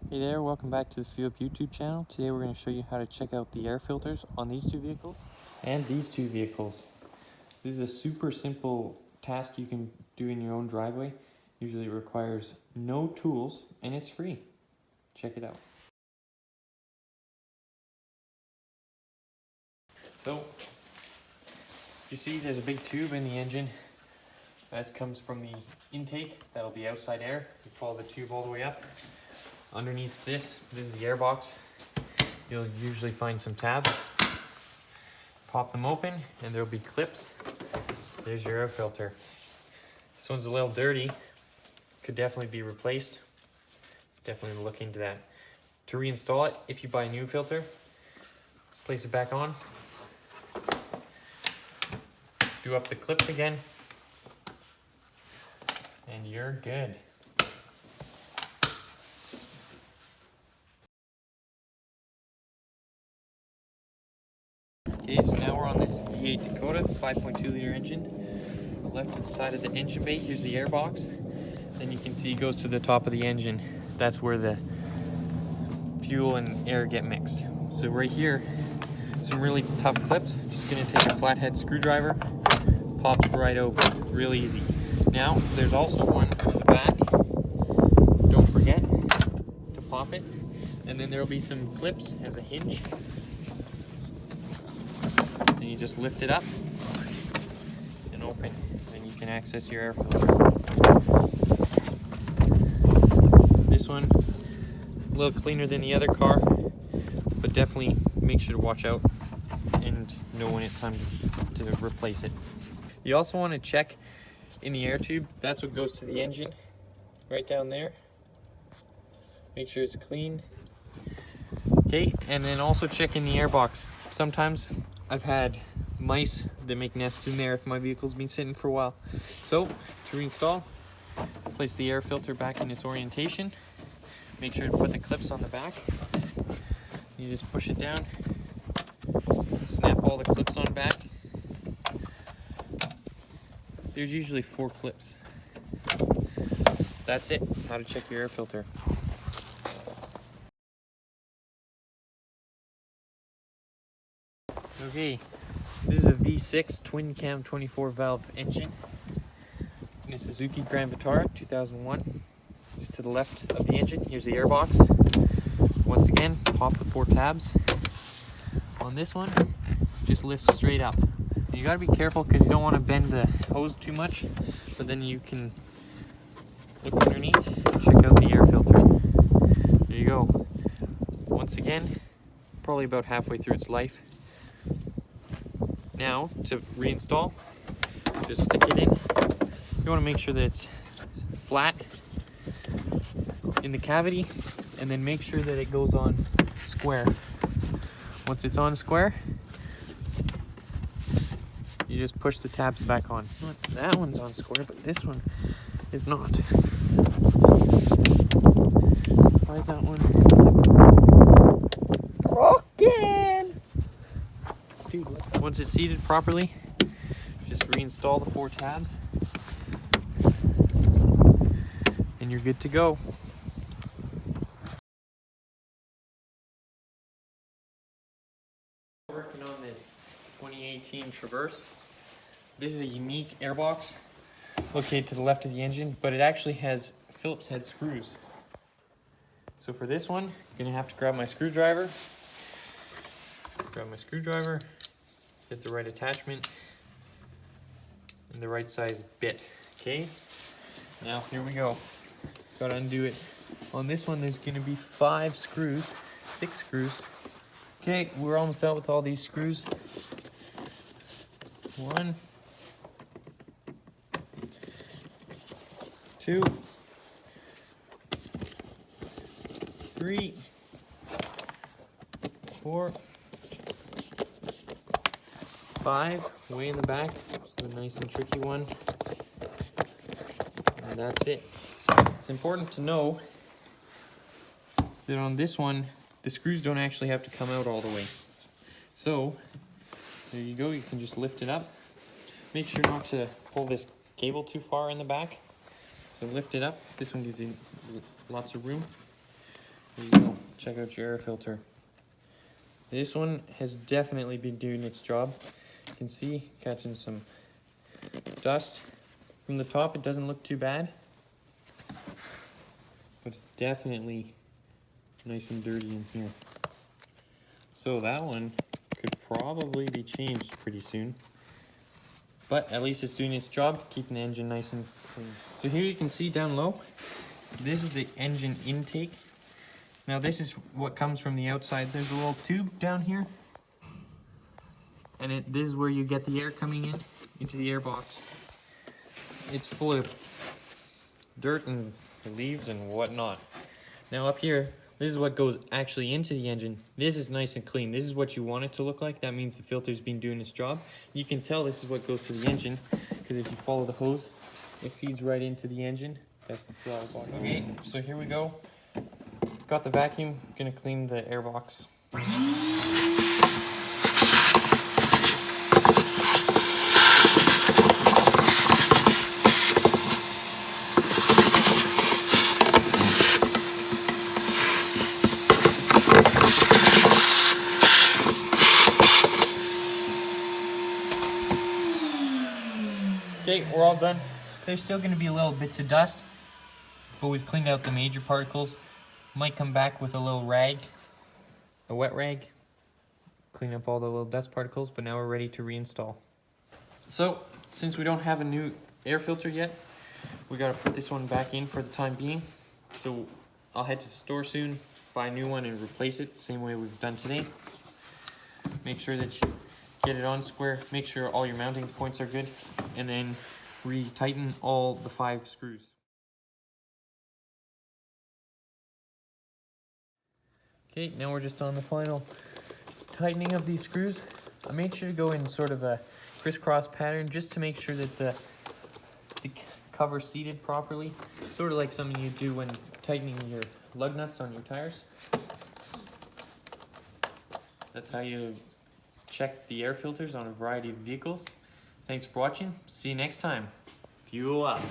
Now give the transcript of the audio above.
Hey there, welcome back to the Fuel Up YouTube channel. Today we're going to show you how to check out the air filters on these two vehicles and these two vehicles. This is a super simple task you can do in your own driveway. Usually it requires no tools and it's free. Check it out. So, you see there's a big tube in the engine. That comes from the intake. That'll be outside air. You follow the tube all the way up. Underneath this is the air box. You'll usually find some tabs. Pop them open and there'll be clips. There's your air filter. This one's a little dirty. Could definitely be replaced. Definitely look into that. To reinstall it, if you buy a new filter, place it back on. Do up the clips again. And you're good. Okay, so now we're on this V8 Dakota 5.2 liter engine. On the left side of the engine bay, here's the air box. Then you can see it goes to the top of the engine. That's where the fuel and air get mixed. So right here, some really tough clips. Just gonna take a flathead screwdriver, pops right open, real easy. Now, there's also one at the back. Don't forget to pop it. And then there'll be some clips as a hinge. And you just lift it up and open, and you can access your air filter. This one, a little cleaner than the other car, but definitely make sure to watch out and know when it's time to replace it. You also want to check in the air tube. That's what goes to the engine, right down there. Make sure it's clean. Okay, and then also check in the air box. Sometimes I've had mice that make nests in there if my vehicle's been sitting for a while. So, to reinstall, place the air filter back in its orientation. Make sure to put the clips on the back. You just push it down, snap all the clips on back. There's usually 4 clips. That's it, how to check your air filter. Okay, this is a V6 twin cam 24 valve engine in a Suzuki Grand Vitara 2001. Just to the left of the engine, here's the air box. Once again, pop the 4 tabs. On this one, just lift straight up. You gotta be careful because you don't want to bend the hose too much, but then you can look underneath, check out the air filter. There you go. Once again, probably about halfway through its life. Now, to reinstall, just stick it in. You want to make sure that it's flat in the cavity, and then make sure that it goes on square. Once it's on square, you just push the tabs back on. That one's on square, but this one is not. Why is that one broken? Dude, once it's seated properly, just reinstall the 4 tabs and you're good to go. Working on this 2018 Traverse. This is a unique airbox located to the left of the engine, but it actually has Phillips head screws. So for this one, I'm gonna have to grab my screwdriver. Get the right attachment and the right size bit. Okay, now here we go. Gotta undo it. On this one, there's gonna be 6 screws. Okay, we're almost out with all these screws. 1, 2, 3, 4, 5, way in the back, so a nice and tricky one, and that's it. It's important to know that on this one, the screws don't actually have to come out all the way. So, there you go, you can just lift it up. Make sure not to pull this cable too far in the back. So lift it up, this one gives you lots of room. There you go. Check out your air filter. This one has definitely been doing its job. You can see catching some dust. From the top it doesn't look too bad, but it's definitely nice and dirty in here. So that one could probably be changed pretty soon. But at least it's doing its job, keeping the engine nice and clean. So here you can see down low, this is the engine intake. Now this is what comes from the outside. There's a little tube down here. And this is where you get the air coming in, into the air box. It's full of dirt and leaves and whatnot. Now up here, this is what goes actually into the engine. This is nice and clean. This is what you want it to look like. That means the filter's been doing its job. You can tell this is what goes to the engine, because if you follow the hose, it feeds right into the engine. That's the throttle body. Okay, so here we go. Got the vacuum, gonna clean the air box. Okay, we're all done. There's still going to be little bits of dust, but we've cleaned out the major particles. Might come back with a little rag, a wet rag, clean up all the little dust particles, but now we're ready to reinstall. So, since we don't have a new air filter yet, we got to put this one back in for the time being. So I'll head to the store soon, buy a new one and replace it, same way we've done today. Make sure that you get it on square, make sure all your mounting points are good, and then re-tighten all the 5 screws. Okay, now we're just on the final tightening of these screws. I made sure to go in sort of a crisscross pattern just to make sure that the cover seated properly. Sort of like something you do when tightening your lug nuts on your tires. That's how you check the air filters on a variety of vehicles. Thanks for watching. See you next time. Fuel up.